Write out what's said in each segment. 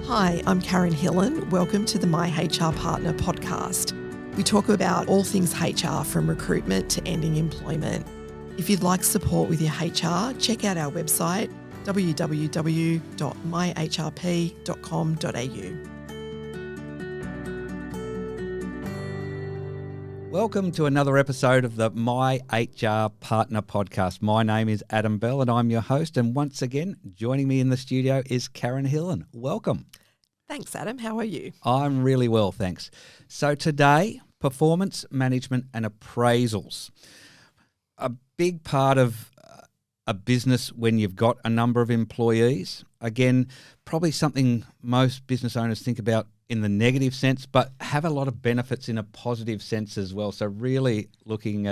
Hi, I'm Karen Hillen. Welcome to the My HR Partner podcast. We talk about all things HR from recruitment to ending employment. If you'd like support with your HR, check out our website www.myhrp.com.au. Welcome to another episode of the My HR Partner podcast. My name is Adam Bell and I'm your host. And once again, joining me in the studio is Karen Hillen. Welcome. Thanks, Adam. How are you? I'm really well, thanks. So today, performance management and appraisals. A big part of a business when you've got a number of employees. Again, probably something most business owners think about in the negative sense, but have a lot of benefits in a positive sense as well. So really looking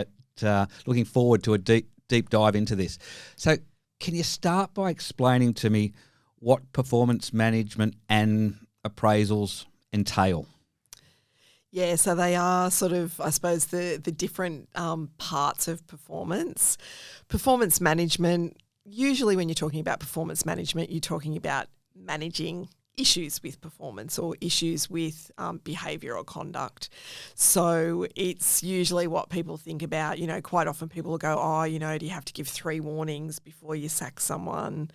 forward to a deep dive into this. So can you start by explaining to me what performance management and appraisals entail? Yeah, so they are sort of, I suppose, the different parts of performance. Performance management, usually when you're talking about performance management, you're talking about managing issues with performance or issues with behaviour or conduct. So it's usually what people think about. You know, quite often people will go, do you have to give 3 warnings before you sack someone?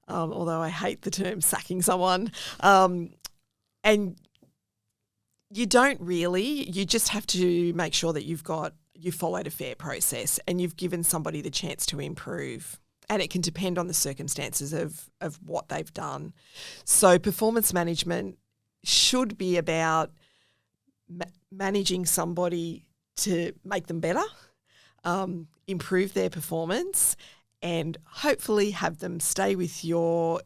Although I hate the term sacking someone. And you don't really. You just have to make sure that you followed a fair process and you've given somebody the chance to improve. And it can depend on the circumstances of what they've done. So performance management should be about managing somebody to make them better, improve their performance, and hopefully have them stay with your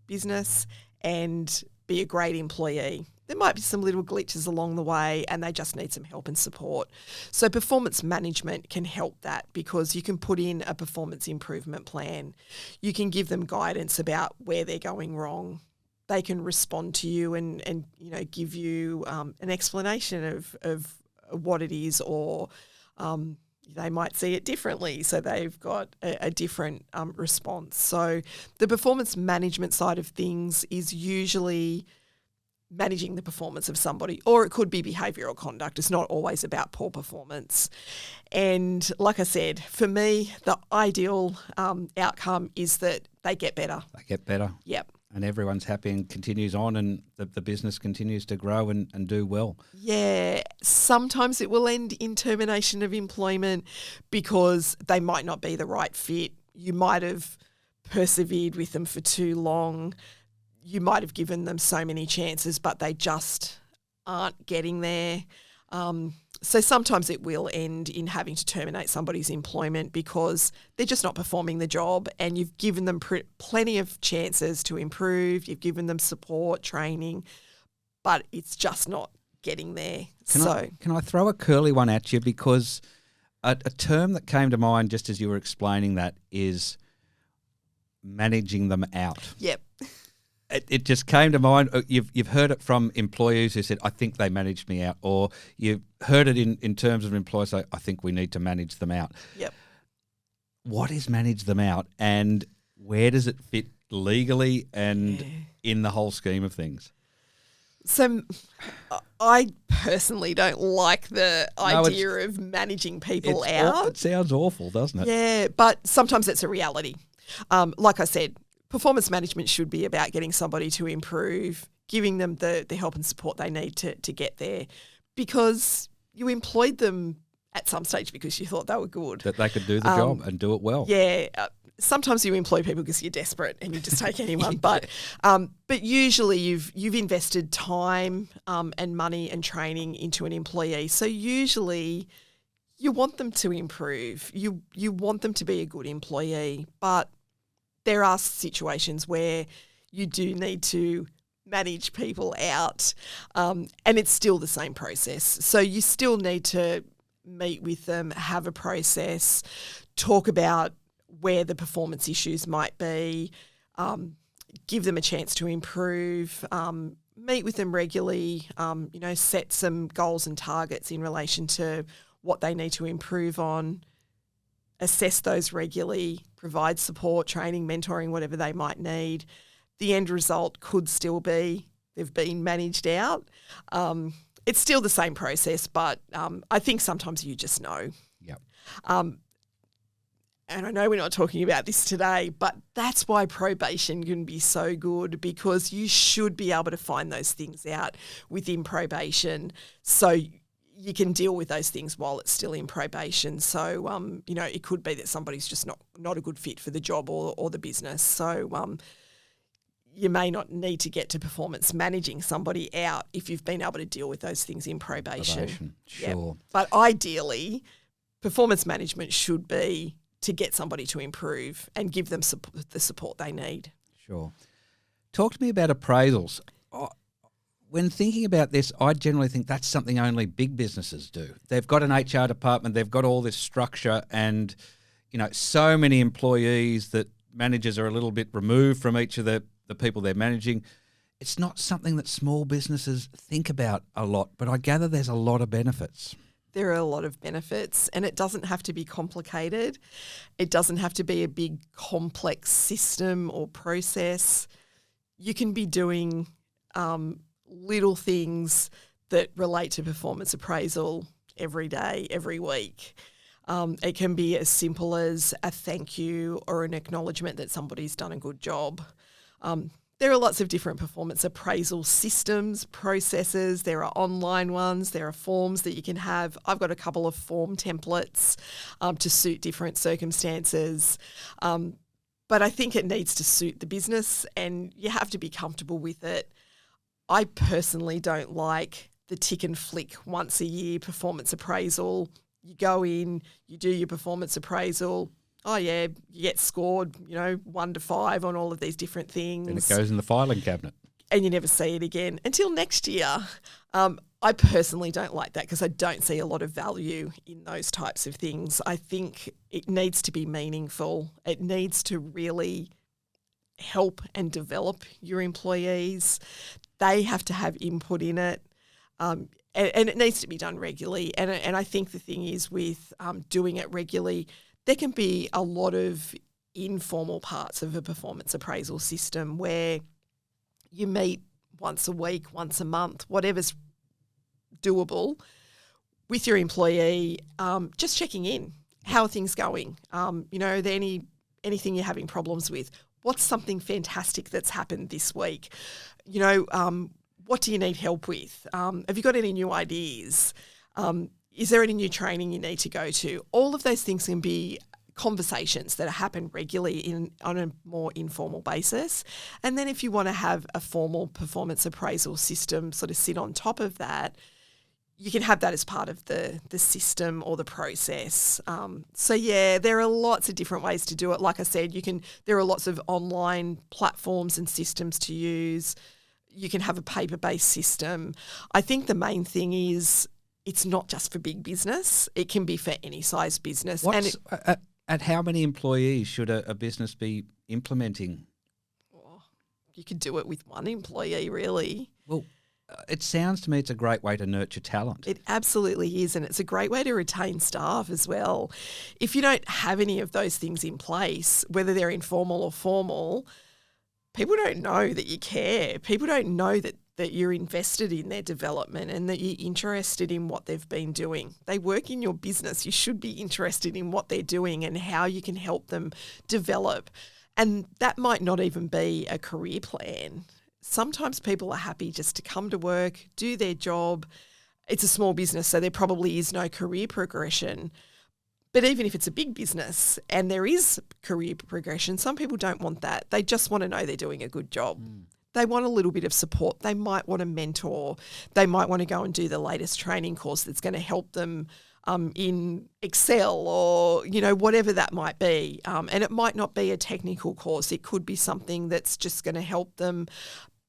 business and be a great employee. There might be some little glitches along the way and they just need some help and support. So performance management can help that because you can put in a performance improvement plan. You can give them guidance about where they're going wrong. They can respond to you and give you an explanation of what it is, or they might see it differently. So they've got a different response. So the performance management side of things is usually managing the performance of somebody, or it could be behavioural conduct. It's not always about poor performance. And like I said, for me, the ideal outcome is that they get better. They get better. Yep. And everyone's happy and continues on and the business continues to grow and do well. Yeah. Sometimes it will end in termination of employment because they might not be the right fit. You might have persevered with them for too long. You might have given them so many chances, but they just aren't getting there. So sometimes it will end in having to terminate somebody's employment because they're just not performing the job, and you've given them plenty of chances to improve. You've given them support, training, but it's just not getting there. Can I throw a curly one at you? Because a term that came to mind just as you were explaining that is managing them out. Yep. It just came to mind. You've heard it from employees who said, I think they managed me out, or you've heard it in terms of employees say, I think we need to manage them out. Yep. What is manage them out, and where does it fit legally and in the whole scheme of things? So I personally don't like the idea of managing people out. It sounds awful, doesn't it? Yeah, but sometimes it's a reality. Like I said, performance management should be about getting somebody to improve, giving them the help and support they need to get there, because you employed them at some stage because you thought they were good. That they could do the job and do it well. Yeah. Sometimes you employ people because you're desperate and you just take anyone. But usually you've invested time and money and training into an employee. So usually you want them to improve. You want them to be a good employee, but there are situations where you do need to manage people out, and it's still the same process. So you still need to meet with them, have a process, talk about where the performance issues might be, give them a chance to improve, meet with them regularly, set some goals and targets in relation to what they need to improve on, assess those regularly, provide support, training, mentoring, whatever they might need. the end result could still be they've been managed out. It's still the same process, but I think sometimes you just know. Yep. And I know we're not talking about this today, but that's why probation can be so good, because you should be able to find those things out within probation, so you can deal with those things while it's still in probation. So, it could be that somebody's just not a good fit for the job or the business. So you may not need to get to performance managing somebody out if you've been able to deal with those things in probation. Sure. Yep. But ideally, performance management should be to get somebody to improve and give them the support they need. Sure. Talk to me about appraisals. When thinking about this, I generally think that's something only big businesses do. They've got an HR department, they've got all this structure and, so many employees that managers are a little bit removed from each of the people they're managing. It's not something that small businesses think about a lot, but I gather there's a lot of benefits. There are a lot of benefits, and it doesn't have to be complicated. It doesn't have to be a big complex system or process. You can be doing little things that relate to performance appraisal every day, every week. It can be as simple as a thank you or an acknowledgement that somebody's done a good job. There are lots of different performance appraisal systems, processes. There are online ones. There are forms that you can have. I've got a couple of form templates to suit different circumstances. But I think it needs to suit the business, and you have to be comfortable with it. I personally don't like the tick and flick once a year performance appraisal. You go in, you do your performance appraisal. Oh, yeah, you get scored, 1 to 5 on all of these different things. And it goes in the filing cabinet. And you never see it again until next year. I personally don't like that, because I don't see a lot of value in those types of things. I think it needs to be meaningful. It needs to really help and develop your employees. They have to have input in it. And it needs to be done regularly. And I think the thing is with doing it regularly, there can be a lot of informal parts of a performance appraisal system where you meet once a week, once a month, whatever's doable with your employee, just checking in. How are things going? Are there anything you're having problems with? What's something fantastic that's happened this week? What do you need help with? Have you got any new ideas? Is there any new training you need to go to? All of those things can be conversations that happen regularly on a more informal basis. And then if you want to have a formal performance appraisal system sort of sit on top of that, you can have that as part of the system or the process. There are lots of different ways to do it. Like I said, there are lots of online platforms and systems to use. You can have a paper-based system. I think the main thing is it's not just for big business. It can be for any size business. At how many employees should a business be implementing? You could do it with one employee, really. Well, it sounds to me it's a great way to nurture talent. It absolutely is, and it's a great way to retain staff as well. If you don't have any of those things in place, whether they're informal or formal, people don't know that you care. People don't know that you're invested in their development and that you're interested in what they've been doing. They work in your business. You should be interested in what they're doing and how you can help them develop. And that might not even be a career plan. Sometimes people are happy just to come to work, do their job. It's a small business, so there probably is no career progression. But even if it's a big business and there is career progression, some people don't want that. They just want to know they're doing a good job. They want a little bit of support. They might want a mentor. They might want to go and do the latest training course that's going to help them in Excel or, whatever that might be. And it might not be a technical course. It could be something that's just going to help them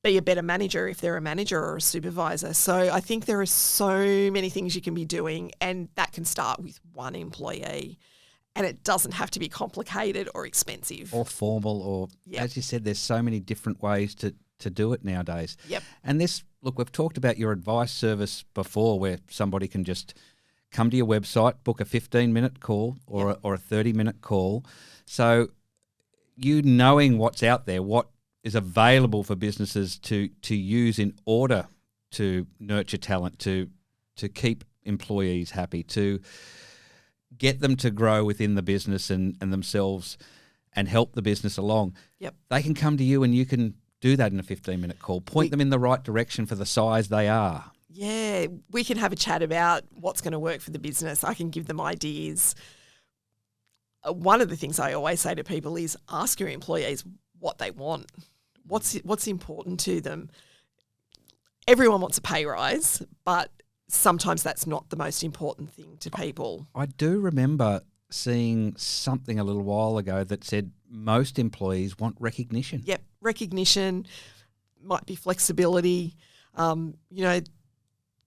be a better manager if they're a manager or a supervisor. So I think there are so many things you can be doing, and that can start with one employee. And it doesn't have to be complicated or expensive. Or formal or, as you said, there's so many different ways to do it nowadays. Yep. And we've talked about your advice service before, where somebody can just come to your website, book a 15-minute call or a 30-minute call. So you knowing what's out there, what is available for businesses to use in order to nurture talent, to keep employees happy, to get them to grow within the business and themselves and help the business along. Yep. They can come to you and you can do that in a 15-minute call. Point them in the right direction for the size they are. Yeah, we can have a chat about what's going to work for the business. I can give them ideas. One of the things I always say to people is ask your employees what they want. What's important to them? Everyone wants a pay rise, but sometimes that's not the most important thing to people. I do remember seeing something a little while ago that said most employees want recognition. Yep, recognition, might be flexibility.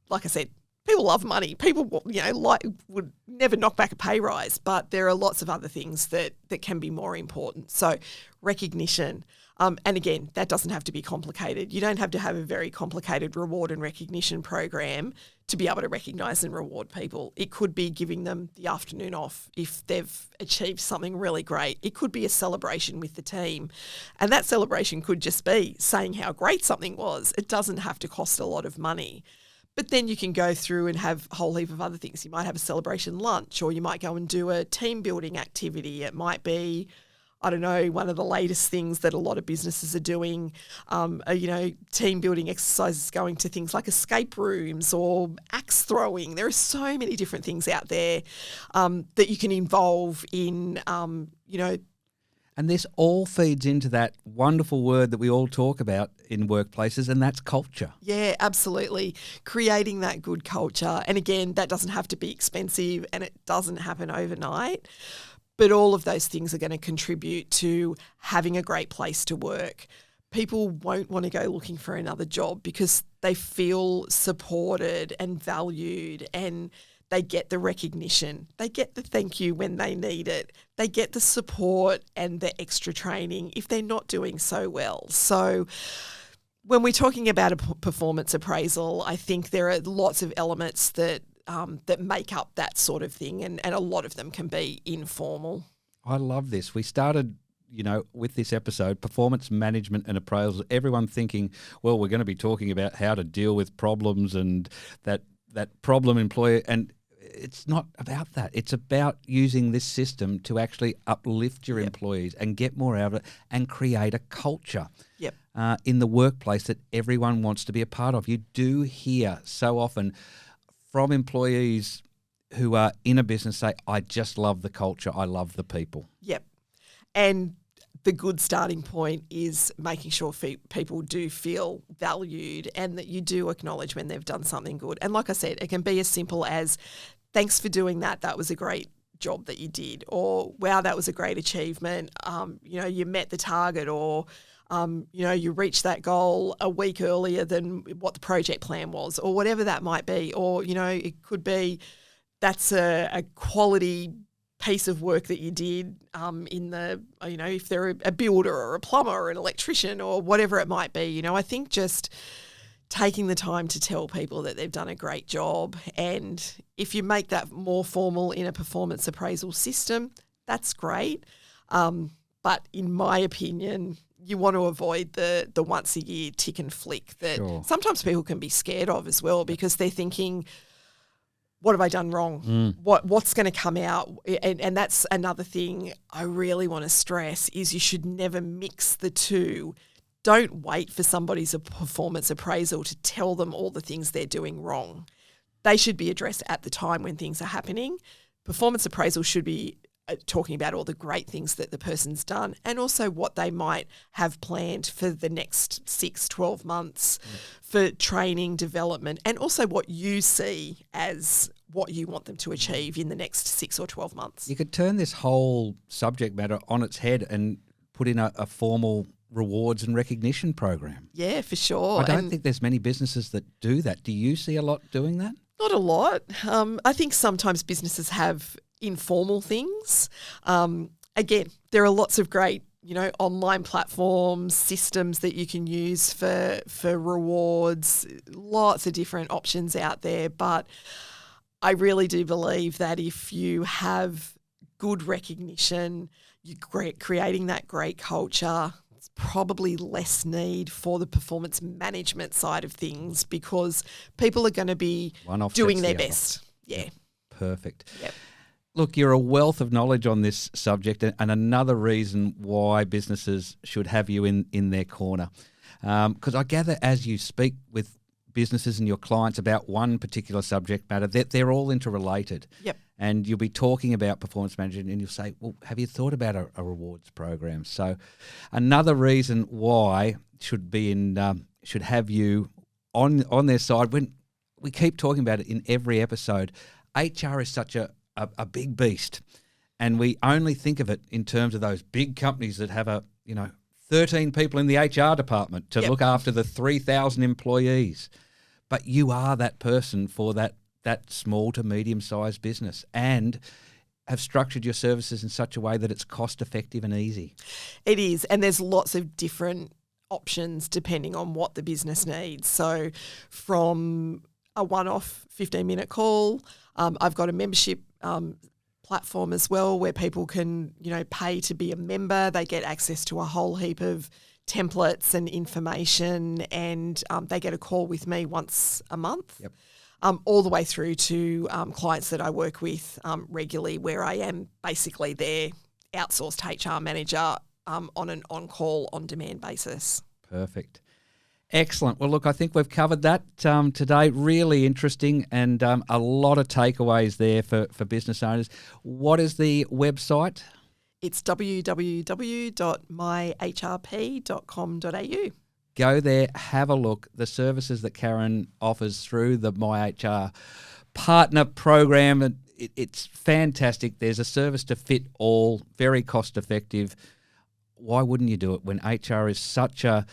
Like I said, people love money. People, would never knock back a pay rise, but there are lots of other things that can be more important. So recognition. And again, that doesn't have to be complicated. You don't have to have a very complicated reward and recognition program to be able to recognise and reward people. It could be giving them the afternoon off if they've achieved something really great. It could be a celebration with the team. And that celebration could just be saying how great something was. It doesn't have to cost a lot of money. But then you can go through and have a whole heap of other things. You might have a celebration lunch, or you might go and do a team building activity. It might be, I don't know, one of the latest things that a lot of businesses are doing, team building exercises, going to things like escape rooms or axe throwing. There are so many different things out there that you can involve in, And this all feeds into that wonderful word that we all talk about in workplaces, and that's culture. Yeah, absolutely. Creating that good culture. And again, that doesn't have to be expensive and it doesn't happen overnight. But all of those things are going to contribute to having a great place to work. People won't want to go looking for another job because they feel supported and valued, and they get the recognition. They get the thank you when they need it. They get the support and the extra training if they're not doing so well. So when we're talking about a performance appraisal, I think there are lots of elements that make up that sort of thing, and a lot of them can be informal. I love this. We started, with this episode, performance management and appraisals, everyone thinking, well, we're going to be talking about how to deal with problems and that problem employer, and it's not about that. It's about using this system to actually uplift your employees and get more out of it and create a culture in the workplace that everyone wants to be a part of. You do hear so often from employees who are in a business say, I just love the culture, I love the people. Yep. And the good starting point is making sure people do feel valued and that you do acknowledge when they've done something good. And like I said, it can be as simple as, thanks for doing that. That was a great job that you did. Or, wow, that was a great achievement. You met the target, or, you reached that goal a week earlier than what the project plan was, or whatever that might be. Or, it could be that's a quality piece of work that you did if they're a builder or a plumber or an electrician or whatever it might be. I think just taking the time to tell people that they've done a great job, and if you make that more formal in a performance appraisal system, that's great. But in my opinion, you want to avoid the once a year tick and flick that sometimes people can be scared of as well, because they're thinking, what have I done wrong? What's going to come out? And that's another thing I really want to stress is you should never mix the two. Don't wait for somebody's performance appraisal to tell them all the things they're doing wrong. They should be addressed at the time when things are happening. Performance appraisal should be talking about all the great things that the person's done, and also what they might have planned for the next 6-12 months for training, development, and also what you see as what you want them to achieve in the next 6 or 12 months. You could turn this whole subject matter on its head and put in a formal rewards and recognition program. Yeah, for sure. I don't think there's many businesses that do that. Do you see a lot doing that? Not a lot. I think sometimes businesses have informal things. Again, there are lots of great, online platforms, systems that you can use for rewards, lots of different options out there. But I really do believe that if you have good recognition, you're creating that great culture, it's probably less need for the performance management side of things because people are going to be doing their best. Yeah. Yep. Perfect. Yep. Look, you're a wealth of knowledge on this subject, and another reason why businesses should have you in their corner. Because I gather as you speak with businesses and your clients about one particular subject matter, that they're all interrelated. Yep. And you'll be talking about performance management and you'll say, well, have you thought about a rewards program? So another reason why should have you on their side. When we keep talking about it in every episode, HR is such a big beast, and we only think of it in terms of those big companies that have 13 people in the HR department to look after the 3,000 employees. But you are that person for that small to medium-sized business, and have structured your services in such a way that it's cost-effective and easy. It is, and there's lots of different options depending on what the business needs. So from a one-off 15-minute call, I've got a membership platform as well where people can, pay to be a member. They get access to a whole heap of templates and information, and they get a call with me once a month. Yep. All the way through to clients that I work with regularly, where I am basically their outsourced HR manager on an on-call, on-demand basis. Perfect. Excellent. Well, look, I think we've covered that today. Really interesting, and a lot of takeaways there for business owners. What is the website? It's www.myhrp.com.au. Go there, have a look. The services that Karen offers through the MyHR partner program, it's fantastic. There's a service to fit all, very cost effective. Why wouldn't you do it when HR is such a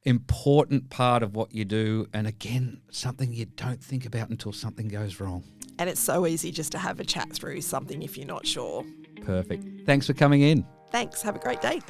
important part of what you do, and again, something you don't think about until something goes wrong. And it's so easy just to have a chat through something if you're not sure. Perfect. Thanks for coming in. Thanks. Have a great day.